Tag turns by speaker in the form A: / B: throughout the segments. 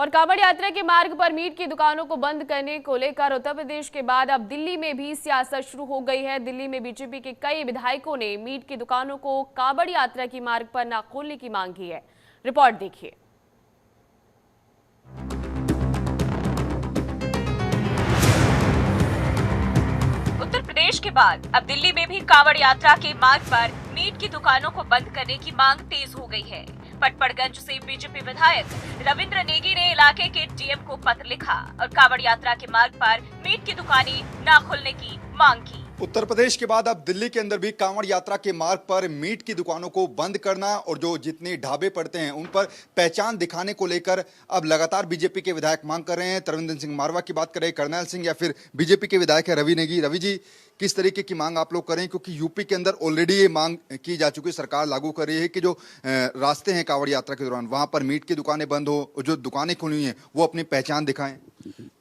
A: और कांवड़ यात्रा के मार्ग पर मीट की दुकानों को बंद करने को लेकर उत्तर प्रदेश के बाद अब दिल्ली में भी सियासत शुरू हो गई है। दिल्ली में बीजेपी के कई विधायकों ने मीट की दुकानों को कांवड़ यात्रा की मार्ग पर न खोलने की मांग की है। रिपोर्ट देखिए।
B: उत्तर प्रदेश के बाद अब दिल्ली में भी कांवड़ यात्रा के मार्ग पर मीट की दुकानों को बंद करने की मांग तेज हो गई है। पटपड़गंज से बीजेपी विधायक रविंद्र नेगी ने इलाके के डीएम को पत्र लिखा और कांवड़ यात्रा के मार्ग पर मीट की दुकानें न खोलने की मांग की।
C: उत्तर प्रदेश के बाद अब दिल्ली के अंदर भी कांवड़ यात्रा के मार्ग पर मीट की दुकानों को बंद करना और जो जितने ढाबे पड़ते हैं उन पर पहचान दिखाने को लेकर अब लगातार बीजेपी के विधायक मांग कर रहे हैं। तरविंदर सिंह मारवा की बात करें, कर्नैल सिंह या फिर बीजेपी के विधायक है रवि नेगी। रवि जी, किस तरीके की मांग आप लोग करें, क्योंकि यूपी के अंदर ऑलरेडी ये मांग की जा चुकी है, सरकार लागू कर रही है कि जो रास्ते हैं कांवड़ यात्रा के दौरान वहां पर मीट की दुकानें बंद हो और जो दुकानें खुली हुई हैं वो अपनी पहचान दिखाएं।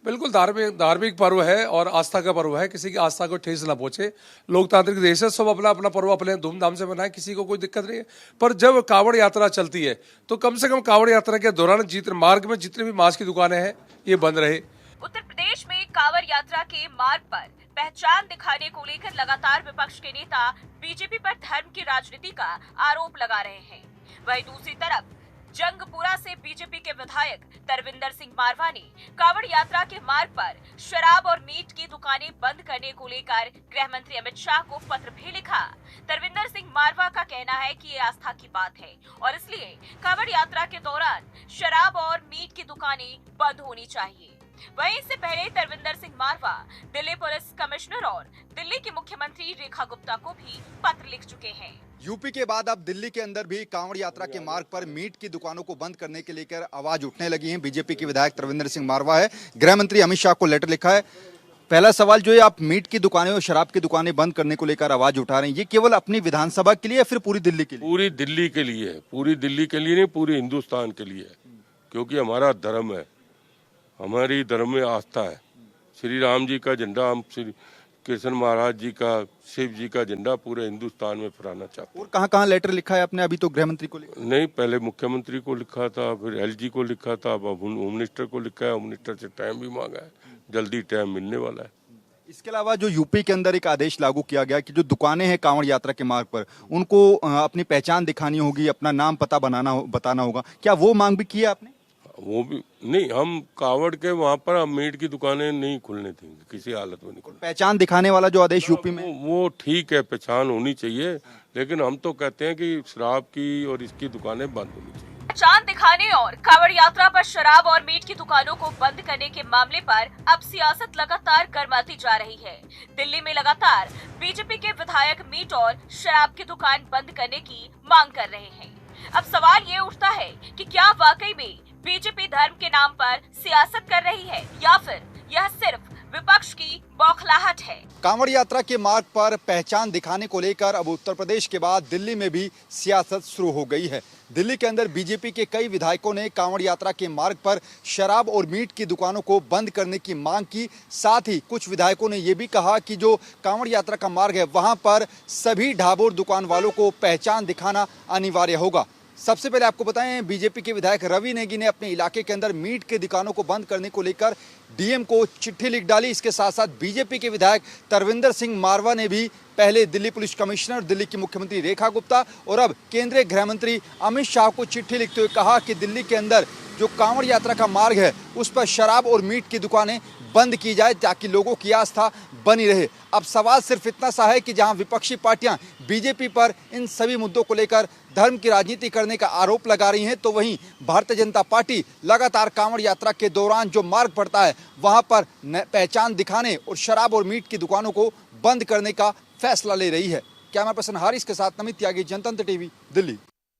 D: बिल्कुल धार्मिक पर्व है और आस्था का पर्व है, किसी की आस्था को ठेस ना पहुंचे। लोकतांत्रिक देश है, सब अपना अपना पर्व अपने धूमधाम से मनाएं, किसी को कोई दिक्कत नहीं है। पर जब कांवड़ यात्रा चलती है तो कम से कम कांवड़ यात्रा के दौरान मार्ग में जितने भी मांस की दुकानें हैं ये बंद रहे।
B: उत्तर प्रदेश में कांवड़ यात्रा के मार्ग पर पहचान दिखाने को लेकर लगातार विपक्ष के नेता बीजेपी पर धर्म की राजनीति का आरोप लगा रहे हैं। वहीं दूसरी तरफ जंगपुरा से बीजेपी के विधायक तरविंदर सिंह मारवा ने कांवड़ यात्रा के मार्ग पर शराब और मीट की दुकानें बंद करने को लेकर गृह मंत्री अमित शाह को पत्र भी लिखा। तरविंदर सिंह मारवा का कहना है कि ये आस्था की बात है और इसलिए कांवड़ यात्रा के दौरान शराब और मीट की दुकानें बंद होनी चाहिए। वहीं इससे पहले तरविंदर सिंह मारवा दिल्ली पुलिस कमिश्नर और दिल्ली की मुख्यमंत्री रेखा गुप्ता को भी पत्र लिख चुके हैं।
C: यूपी के बाद अब दिल्ली के अंदर भी कांवड़ यात्रा के मार्ग पर मीट की दुकानों को बंद करने के लेकर आवाज उठने लगी है। बीजेपी के विधायक तरविंदर सिंह मारवा है, गृह मंत्री अमित शाह को लेटर लिखा है। पहला सवाल जो है, आप मीट की दुकानें और शराब की दुकानें बंद करने को लेकर आवाज उठा रहे हैं, ये केवल अपनी विधानसभा के लिए या फिर पूरी दिल्ली के लिए?
E: पूरी दिल्ली के लिए है, पूरी दिल्ली के लिए नहीं, पूरे हिंदुस्तान के लिए है। क्योंकि हमारा धर्म है, हमारी धर्म में आस्था है। श्री राम जी का झंडा, हम श्री कृष्ण महाराज जी का, शिव जी का झंडा पूरे हिंदुस्तान में फहराना चाहते हैं।
C: और कहाँ लेटर लिखा है आपने? अभी तो गृह मंत्री को लिखा
E: नहीं, पहले मुख्यमंत्री को लिखा था, फिर एलजी को लिखा था, अब होम मिनिस्टर को लिखा है। होम मिनिस्टर से टाइम भी मांगा है, जल्दी टाइम मिलने वाला है।
C: इसके अलावा जो यूपी के अंदर एक आदेश लागू किया गया कि जो दुकानें हैं कांवड़ यात्रा के मार्ग पर, उनको अपनी पहचान दिखानी होगी, अपना नाम पता बताना होगा, क्या वो मांग भी की है आपने?
E: वो भी नहीं, हम कांवड़ के वहाँ पर हम मीट की दुकानें नहीं खुलने देंगे, किसी हालत में नहीं खुलने।
C: पहचान दिखाने वाला जो आदेश यूपी में,
E: वो ठीक है, पहचान होनी चाहिए, लेकिन हम तो कहते हैं कि शराब की और इसकी दुकानें बंद होनी चाहिए।
B: पहचान दिखाने और कांवड़ यात्रा पर शराब और मीट की दुकानों को बंद करने के मामले पर अब सियासत लगातार गर्माती जा रही है। दिल्ली में लगातार बीजेपी के विधायक मीट और शराब की दुकान बंद करने की मांग कर रहे हैं। अब सवाल ये उठता है कि क्या वाकई में बीजेपी धर्म के नाम पर सियासत कर रही है या फिर यह सिर्फ विपक्ष की बौखलाहट है।
C: कांवड़ यात्रा के मार्ग पर पहचान दिखाने को लेकर अब उत्तर प्रदेश के बाद दिल्ली में भी सियासत शुरू हो गई है। दिल्ली के अंदर बीजेपी के कई विधायकों ने कांवड़ यात्रा के मार्ग पर शराब और मीट की दुकानों को बंद करने की मांग की। साथ ही कुछ विधायकों ने यह भी कहा कि जो कांवड़ यात्रा का मार्ग है वहां पर सभी ढाबों और दुकान वालों को पहचान दिखाना अनिवार्य होगा। सबसे पहले आपको बताएं, बीजेपी के विधायक रवि नेगी ने अपने इलाके के अंदर मीट की दुकानों को बंद करने को लेकर डीएम को चिट्ठी लिख डाली। इसके साथ साथ बीजेपी के विधायक तरविंदर सिंह मारवा ने भी पहले दिल्ली पुलिस कमिश्नर, दिल्ली की मुख्यमंत्री रेखा गुप्ता और अब केंद्रीय गृह मंत्री अमित शाह को चिट्ठी लिखते हुए कहा कि दिल्ली के अंदर जो कांवड़ यात्रा का मार्ग है उस पर शराब और मीट की दुकानें बंद की जाए ताकि लोगों की आस्था बनी रहे। अब सवाल सिर्फ इतना सा है कि जहां विपक्षी पार्टियां बीजेपी पर इन सभी मुद्दों को लेकर धर्म की राजनीति करने का आरोप लगा रही हैं, तो वहीं भारतीय जनता पार्टी लगातार कांवड़ यात्रा के दौरान जो मार्ग पड़ता है वहां पर पहचान दिखाने और शराब और मीट की दुकानों को बंद करने का फैसला ले रही है। कैमरा पर्सन हारिस के साथ नमित त्यागी, जनतंत्र टीवी, दिल्ली।